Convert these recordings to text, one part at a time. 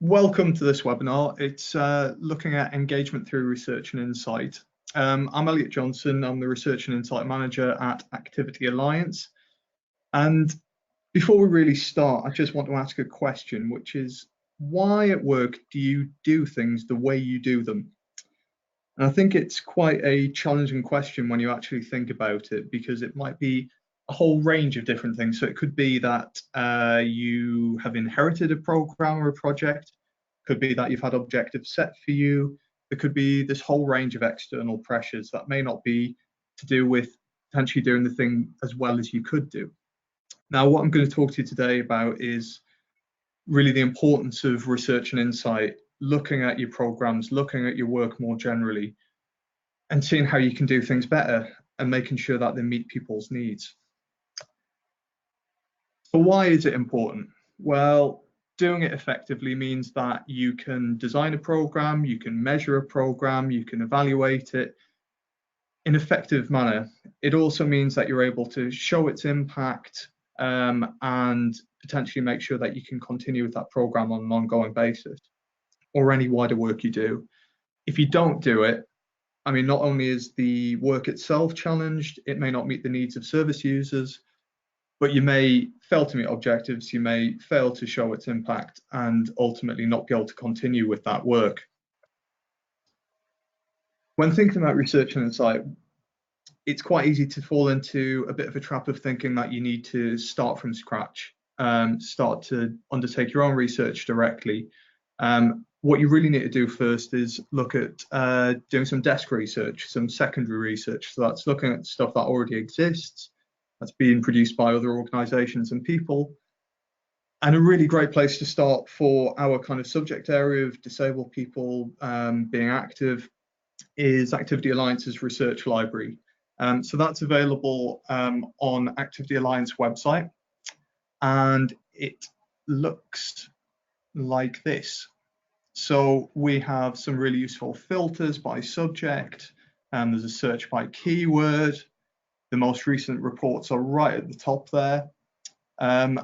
Welcome to this webinar. It's looking at engagement through research and insight. I'm Elliot Johnson. I'm the Research and Insight Manager at Activity Alliance. And before we really start, I just want to ask a question, which is, why at work do you do things the way you do them? And I think it's quite a challenging question when you actually think about it, because it might be a whole range of different things. So it could be that you have inherited a program or a project. Could be that you've had objectives set for you. There could be this whole range of external pressures that may not be to do with potentially doing the thing as well as you could do. Now, what I'm going to talk to you today about is really the importance of research and insight, looking at your programs, looking at your work more generally, and seeing how you can do things better and making sure that they meet people's needs. So why is it important? Well, doing it effectively means that you can design a program, you can measure a program, you can evaluate it in an effective manner. It also means that you're able to show its impact and potentially make sure that you can continue with that program on an ongoing basis, or any wider work you do. If you don't do it, I mean, not only is the work itself challenged, it may not meet the needs of service users, but you may fail to meet objectives, you may fail to show its impact, and ultimately not be able to continue with that work. When thinking about research and insight, it's quite easy to fall into a bit of a trap of thinking that you need to start from scratch, start to undertake your own research directly. What you really need to do first is look at doing some desk research, some secondary research. So that's looking at stuff that already exists, that's being produced by other organisations and people. And a really great place to start for our kind of subject area of disabled people being active is Activity Alliance's research library. So that's available on Activity Alliance website, and it looks like this. So we have some really useful filters by subject, and there's a search by keyword. The most recent reports are right at the top there. And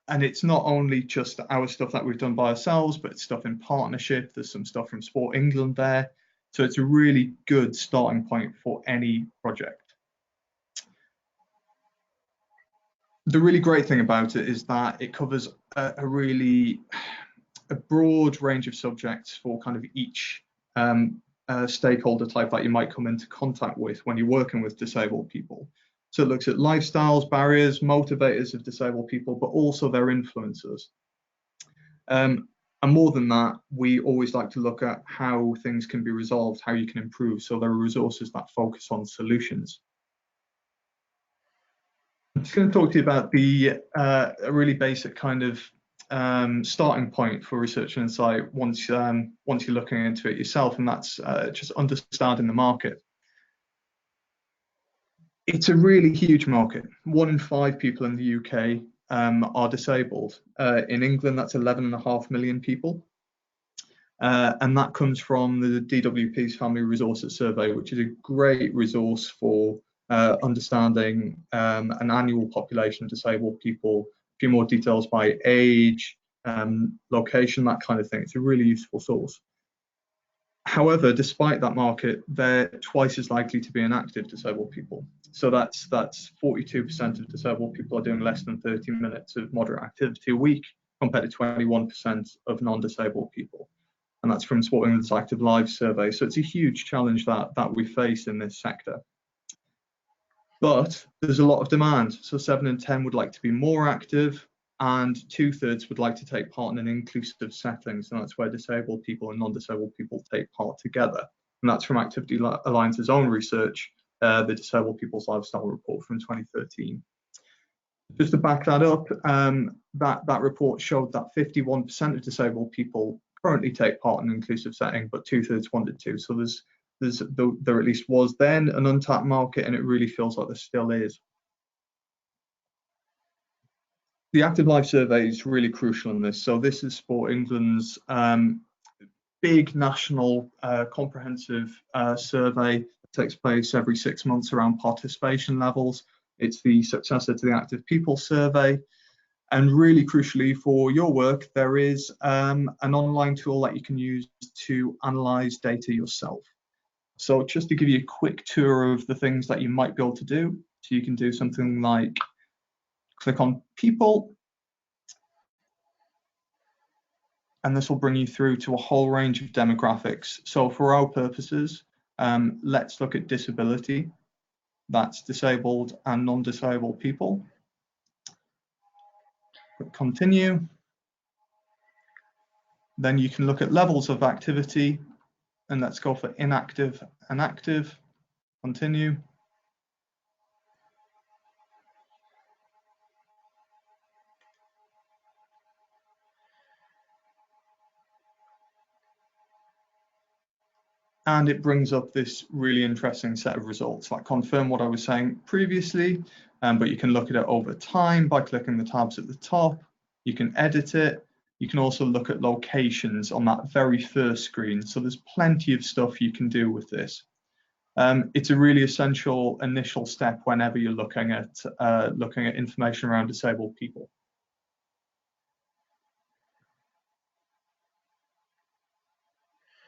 it's not only just our stuff that we've done by ourselves, but it's stuff in partnership. There's some stuff from Sport England there. So it's a really good starting point for any project. The really great thing about it is that it covers a broad range of subjects for kind of each stakeholder type that you might come into contact with when you're working with disabled people. So it looks at lifestyles, barriers, motivators of disabled people, but also their influencers. And more than that, we always like to look at how things can be resolved, how you can improve. So there are resources that focus on solutions. I'm just going to talk to you about the a really basic kind of starting point for research and insight once you're looking into it yourself, and that's just understanding the market. It's a really huge market. 1 in 5 people in the UK are disabled. In England, that's 11.5 million people. And that comes from the DWP's Family Resources Survey, which is a great resource for understanding an annual population of disabled people, a few more details by age, location, that kind of thing. It's a really useful source. However, despite that market, they're twice as likely to be inactive disabled people. So that's 42% of disabled people are doing less than 30 minutes of moderate activity a week, compared to 21% of non-disabled people. And that's from Sport England's Active Lives survey. So it's a huge challenge that we face in this sector. But there's a lot of demand. So 7 in 10 would like to be more active, and 2/3 would like to take part in an inclusive setting. So that's where disabled people and non-disabled people take part together. And that's from Activity Alliance's own research, the Disabled People's Lifestyle Report from 2013. Just to back that up, that report showed that 51% of disabled people currently take part in an inclusive setting, but 2/3 wanted to. So there at least was then an untapped market, and it really feels like there still is. The Active Life survey is really crucial in this. So this is Sport England's big national comprehensive survey that takes place every 6 months around participation levels. It's the successor to the Active People survey. And really crucially for your work, there is an online tool that you can use to analyze data yourself. So just to give you a quick tour of the things that you might be able to do, so you can do something like click on people, and this will bring you through to a whole range of demographics. So for our purposes, let's look at disability. That's disabled and non-disabled people. Click continue. Then you can look at levels of activity, and let's go for inactive and active. Continue. And it brings up this really interesting set of results that confirm what I was saying previously, but you can look at it over time by clicking the tabs at the top. You can edit it. You can also look at locations on that very first screen. So there's plenty of stuff you can do with this. It's a really essential initial step whenever you're looking at information around disabled people.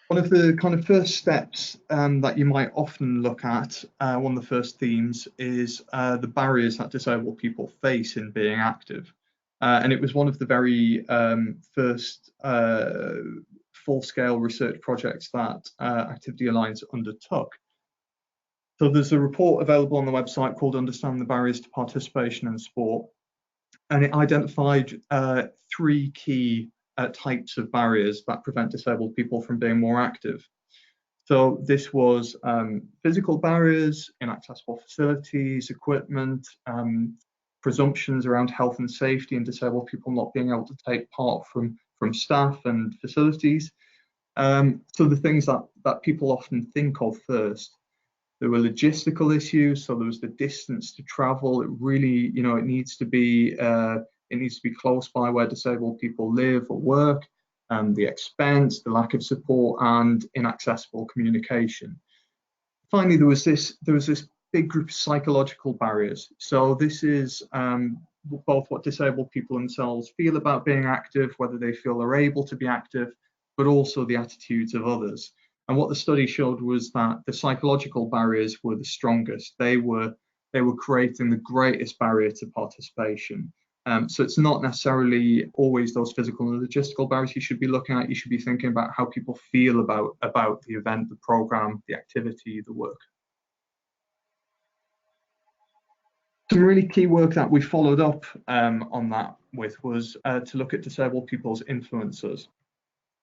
One of the kind of first steps that you might often look at, one of the first themes, is the barriers that disabled people face in being active. And it was one of the very first full-scale research projects that Activity Alliance undertook. So there's a report available on the website called Understand the Barriers to Participation in Sport. And it identified 3 key types of barriers that prevent disabled people from being more active. So this was physical barriers, inaccessible facilities, equipment, presumptions around health and safety and disabled people not being able to take part from staff and facilities. So the things that people often think of first. There were logistical issues, so there was the distance to travel. It really, it needs to be close by where disabled people live or work, and the expense, the lack of support, and inaccessible communication. Finally, there was this big group of psychological barriers. So this is both what disabled people themselves feel about being active, whether they feel they're able to be active, but also the attitudes of others. And what the study showed was that the psychological barriers were the strongest. They were creating the greatest barrier to participation. So it's not necessarily always those physical and logistical barriers you should be looking at. You should be thinking about how people feel about the event, the program, the activity, the work. Some really key work that we followed up on that with was to look at disabled people's influencers.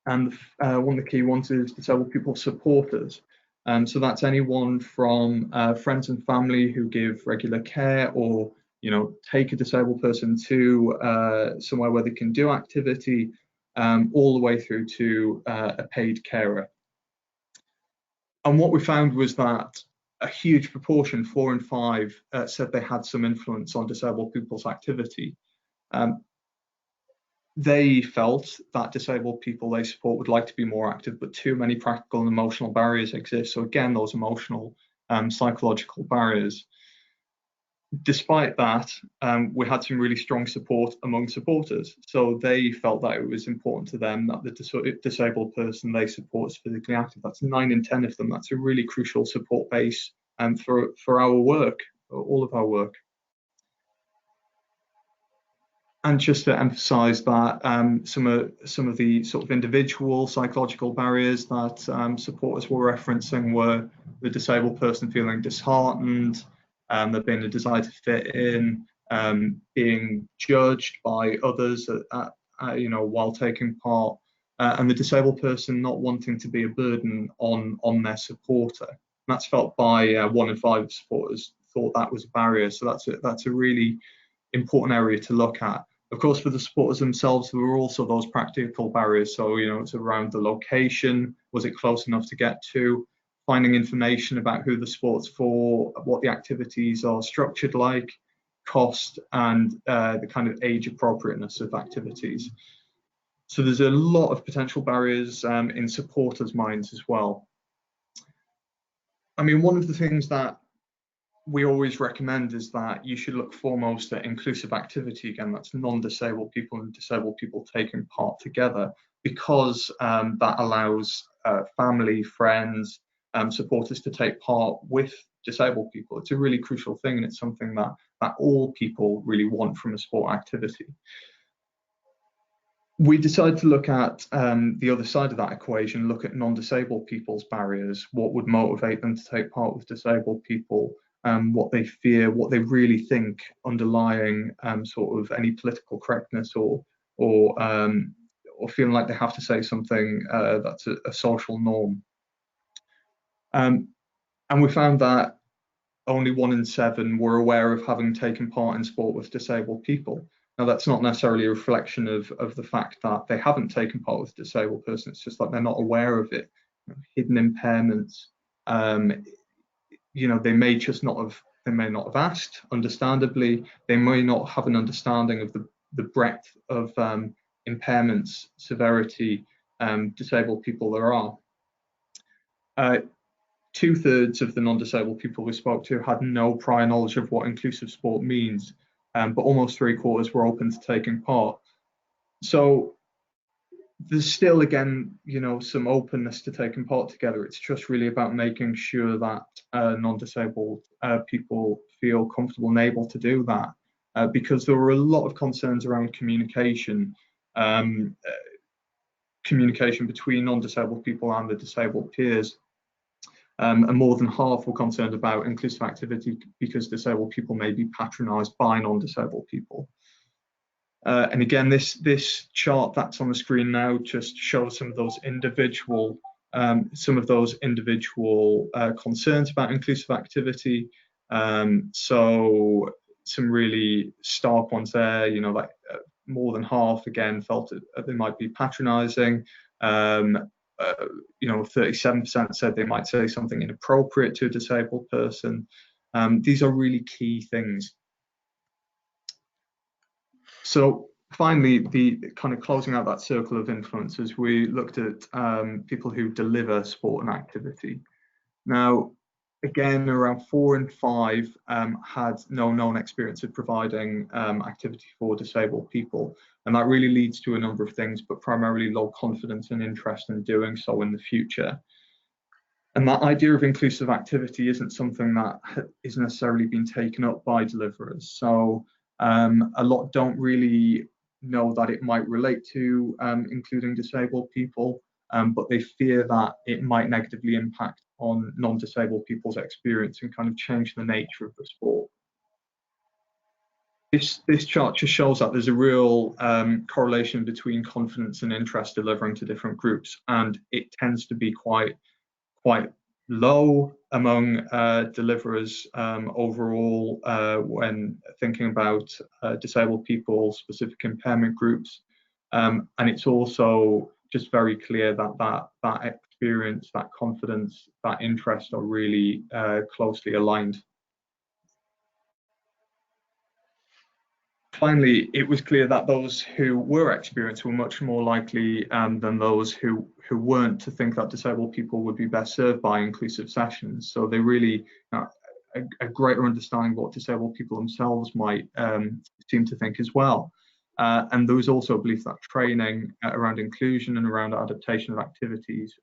And one of the key ones is disabled people supporters. So that's anyone from friends and family who give regular care or take a disabled person to somewhere where they can do activity, all the way through to a paid carer. And what we found was that a huge proportion, 4 in 5, said they had some influence on disabled people's activity. They felt that disabled people they support would like to be more active, but too many practical and emotional barriers exist. So again, those emotional, psychological barriers. Despite that, we had some really strong support among supporters. So they felt that it was important to them that the disabled person they support is physically active. That's 9 in 10 of them. That's a really crucial support base for our work, all of our work. And just to emphasise that some of the sort of individual psychological barriers that supporters were referencing were the disabled person feeling disheartened, there being a desire to fit in, being judged by others while taking part, and the disabled person not wanting to be a burden on their supporter. And that's felt by 1 in 5 supporters thought that was a barrier. So that's a really important area to look at. Of course, for the supporters themselves, there were also those practical barriers. So, it's around the location. Was it close enough to get to? Finding information about who the sport's for, what the activities are structured like, cost, and the kind of age appropriateness of activities. So there's a lot of potential barriers in supporters' minds as well. I mean, one of the things that we always recommend is that you should look foremost at inclusive activity. Again, that's non-disabled people and disabled people taking part together, because that allows family, friends, supporters to take part with disabled people. It's a really crucial thing, and it's something that all people really want from a sport activity. We decided to look at the other side of that equation, look at non-disabled people's barriers, what would motivate them to take part with disabled people, what they fear, what they really think underlying sort of any political correctness or feeling like they have to say something that's a social norm. And we found that only 1 in 7 were aware of having taken part in sport with disabled people. Now, that's not necessarily a reflection of the fact that they haven't taken part with a disabled person. It's just that they're not aware of it. Hidden impairments, they may just not have, they may not have asked, understandably. They may not have an understanding of the breadth of impairments, severity, disabled people there are. 2/3 of the non-disabled people we spoke to had no prior knowledge of what inclusive sport means, but almost 3/4 were open to taking part. So there's still, again, some openness to taking part together. It's just really about making sure that non-disabled people feel comfortable and able to do that, because there were a lot of concerns around communication between non-disabled people and the disabled peers. And more than half were concerned about inclusive activity because disabled people may be patronised by non-disabled people. And again, this chart that's on the screen now just shows some of those individual concerns about inclusive activity. So some really stark ones there. Like more than half again felt that they might be patronising. 37% said they might say something inappropriate to a disabled person. These are really key things. So finally, the kind of closing out that circle of influences, we looked at people who deliver sport and activity. Now, again, around 4 in 5 had no known experience of providing activity for disabled people. And that really leads to a number of things, but primarily low confidence and interest in doing so in the future. And that idea of inclusive activity isn't something that is necessarily been taken up by deliverers. So a lot don't really know that it might relate to including disabled people, but they fear that it might negatively impact on non-disabled people's experience and kind of change the nature of the sport. This chart just shows that there's a real correlation between confidence and interest delivering to different groups, and it tends to be quite low among deliverers overall when thinking about disabled people, specific impairment groups, and it's also just very clear that experience, that confidence, that interest are really closely aligned. Finally, it was clear that those who were experienced were much more likely than those who weren't to think that disabled people would be best served by inclusive sessions. So they really a greater understanding of what disabled people themselves might seem to think as well. And there was also a belief that training around inclusion and around adaptation of activities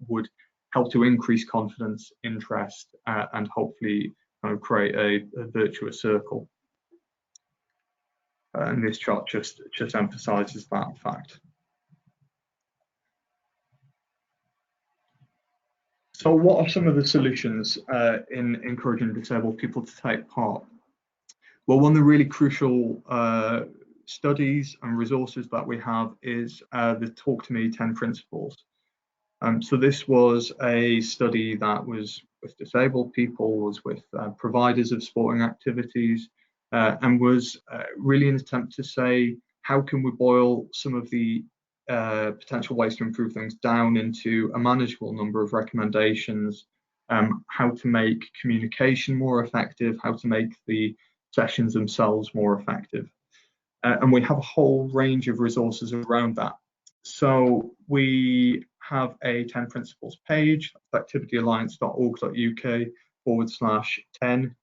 would help to increase confidence, interest, and hopefully kind of create a virtuous circle. And this chart just emphasises that fact. So what are some of the solutions in encouraging disabled people to take part? Well, one of the really crucial studies and resources that we have is the Talk to Me 10 Principles. So this was a study that was with disabled people, was with providers of sporting activities, and was really an attempt to say, how can we boil some of the potential ways to improve things down into a manageable number of recommendations, how to make communication more effective, how to make the sessions themselves more effective. And we have a whole range of resources around that. So we have a 10 principles page, activityalliance.org.uk, /10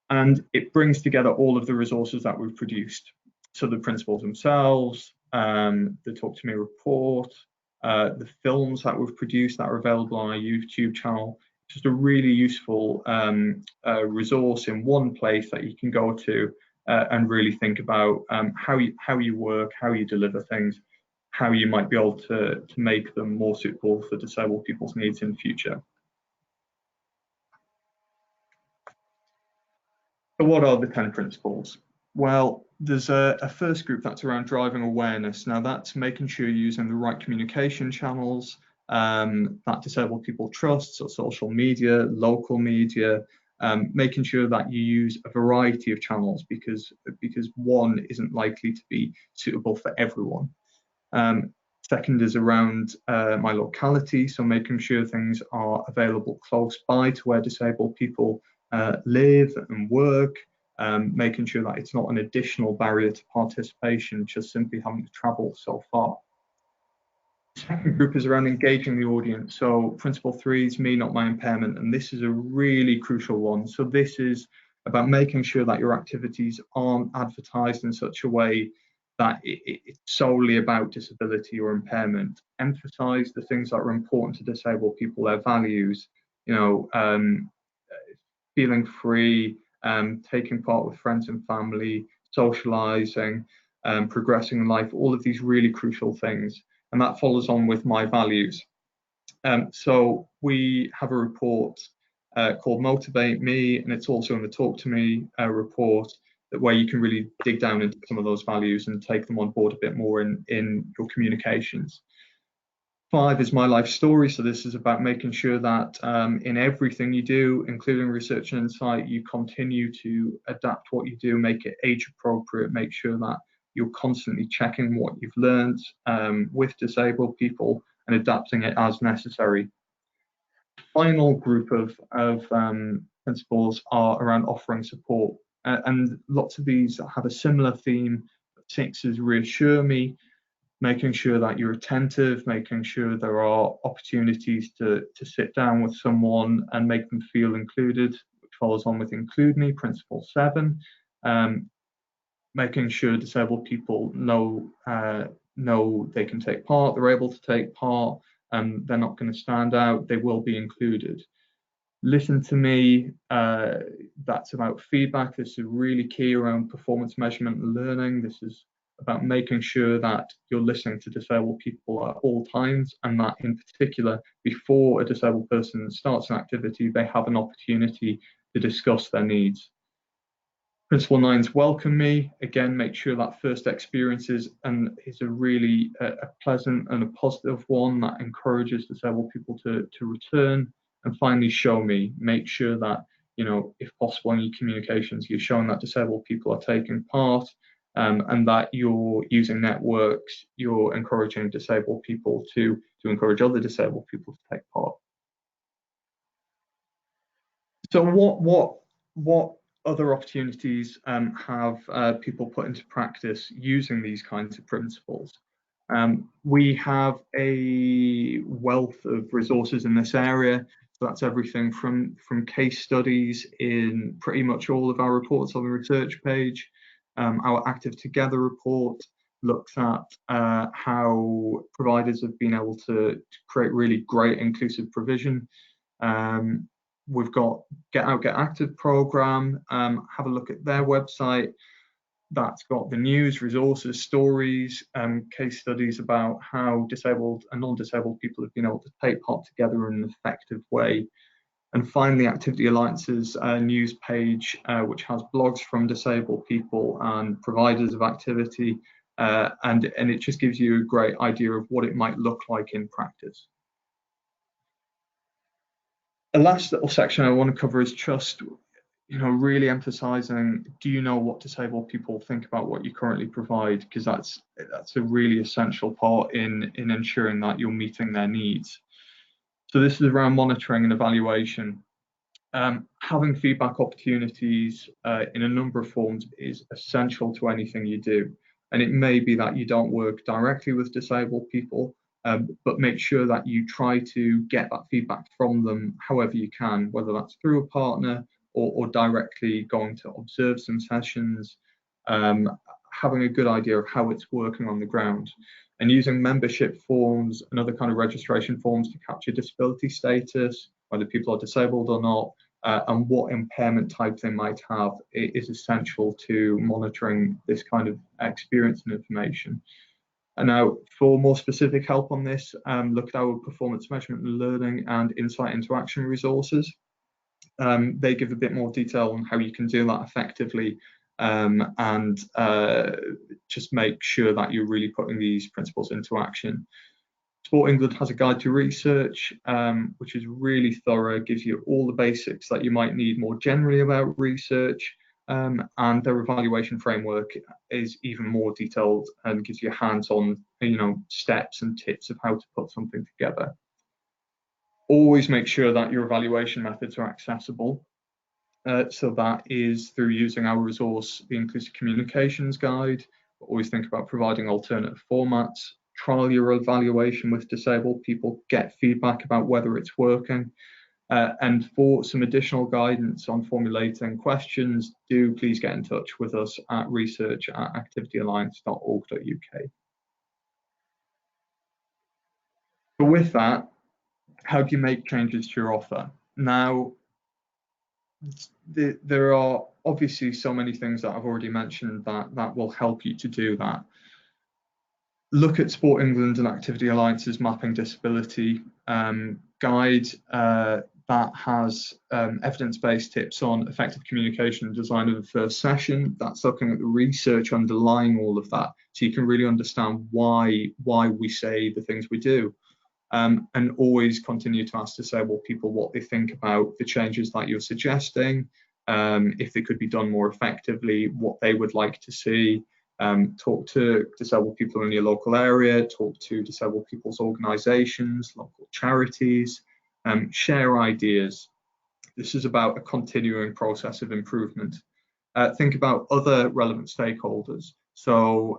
and it brings together all of the resources that we've produced. So the principles themselves, the Talk to Me report, the films that we've produced that are available on our YouTube channel. Just a really useful resource in one place that you can go to and really think about how you work, how you deliver things, how you might be able to make them more suitable for disabled people's needs in the future. So what are the 10 principles? Well, there's a first group that's around driving awareness. Now that's making sure you're using the right communication channels that disabled people trust, so social media, local media, making sure that you use a variety of channels because one isn't likely to be suitable for everyone. Second is around my locality, so making sure things are available close by to where disabled people live and work, making sure that it's not an additional barrier to participation, just simply having to travel so far. The second group is around engaging the audience. So principle 3 is me, not my impairment, and this is a really crucial one. So this is about making sure that your activities aren't advertised in such a way that it's solely about disability or impairment. Emphasize the things that are important to disabled people, their values, feeling free, taking part with friends and family, socializing, progressing in life, all of these really crucial things. And that follows on with my values. So we have a report called Motivate Me, and it's also in the Talk to Me report where you can really dig down into some of those values and take them on board a bit more in your communications. 5 is my life story. So this is about making sure that in everything you do, including research and insight, you continue to adapt what you do, make it age appropriate, make sure that you're constantly checking what you've learned with disabled people and adapting it as necessary. Final group of principles are around offering support. And lots of these have a similar theme. 6 is reassure me, making sure that you're attentive, making sure there are opportunities to sit down with someone and make them feel included, which follows on with include me, principle 7. Making sure disabled people know they can take part, they're able to take part, and they're not going to stand out, they will be included. Listen to me, that's about feedback. This is really key around performance measurement and learning. This is about making sure that you're listening to disabled people at all times, and that in particular, before a disabled person starts an activity, they have an opportunity to discuss their needs. Principle 9 is welcome me. Again, make sure that first experience is a really a pleasant and a positive one that encourages disabled people to return. And finally, show me. Make sure that, if possible in your communications, you're showing that disabled people are taking part and that you're using networks, you're encouraging disabled people to encourage other disabled people to take part. So what other opportunities have people put into practice using these kinds of principles? We have a wealth of resources in this area. So that's everything from case studies in pretty much all of our reports on the research page. Our Active Together report looks at how providers have been able to create really great inclusive provision. We've got Get Out, Get Active program. Have a look at their website. That's got the news, resources, stories, case studies about how disabled and non-disabled people have been able to take part together in an effective way. And finally, Activity Alliance's news page, which has blogs from disabled people and providers of activity, and it just gives you a great idea of what it might look like in practice. The last little section I want to cover is just, really emphasizing, do you know what disabled people think about what you currently provide? Because that's a really essential part in ensuring that you're meeting their needs. So this is around monitoring and evaluation. Having feedback opportunities in a number of forms is essential to anything you do. And it may be that you don't work directly with disabled people, but make sure that you try to get that feedback from them however you can, whether that's through a partner or directly going to observe some sessions, having a good idea of how it's working on the ground, and using membership forms and other kind of registration forms to capture disability status, whether people are disabled or not, and what impairment type they might have is essential to monitoring this kind of experience and information. And now, for more specific help on this, look at our performance measurement and learning and insight into action resources. They give a bit more detail on how you can do that effectively, and just make sure that you're really putting these principles into action. Sport England has a guide to research, which is really thorough, gives you all the basics that you might need more generally about research, and their evaluation framework is even more detailed and gives you hands-on, steps and tips of how to put something together. Always make sure that your evaluation methods are accessible. So that is through using our resource, the Inclusive Communications Guide. Always think about providing alternative formats. Trial your evaluation with disabled people, get feedback about whether it's working. And for some additional guidance on formulating questions, do please get in touch with us at research@activityalliance.org.uk. So with that, how do you make changes to your offer? Now, there are obviously so many things that I've already mentioned that will help you to do that. Look at Sport England and Activity Alliance's Mapping Disability guide that has evidence-based tips on effective communication and design of the first session. That's looking at the research underlying all of that, so you can really understand why we say the things we do. And always continue to ask disabled people what they think about the changes that you're suggesting, if they could be done more effectively, what they would like to see. Talk to disabled people in your local area, talk to disabled people's organisations, local charities, share ideas. This is about a continuing process of improvement. Think about other relevant stakeholders. So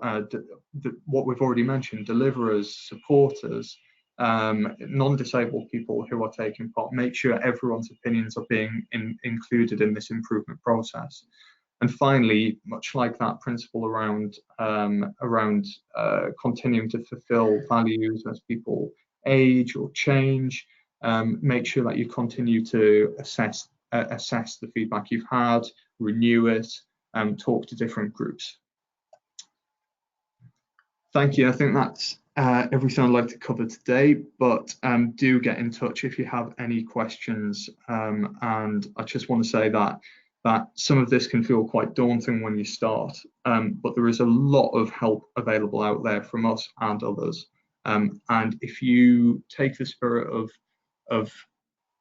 what we've already mentioned, deliverers, supporters, non-disabled people who are taking part. Make sure everyone's opinions are being included in this improvement process. And finally, much like that principle around continuing to fulfill values as people age or change, make sure that you continue to assess the feedback you've had, renew it, and talk to different groups. Thank you. I think that's everything I'd like to cover today, but do get in touch if you have any questions. And I just want to say that some of this can feel quite daunting when you start, but there is a lot of help available out there from us and others. And if you take the spirit of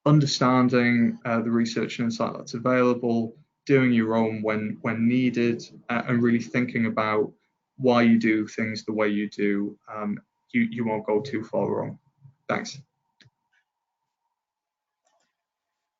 understanding the research and insight that's available, doing your own when needed, and really thinking about why you do things the way you do, you won't go too far wrong. Thanks.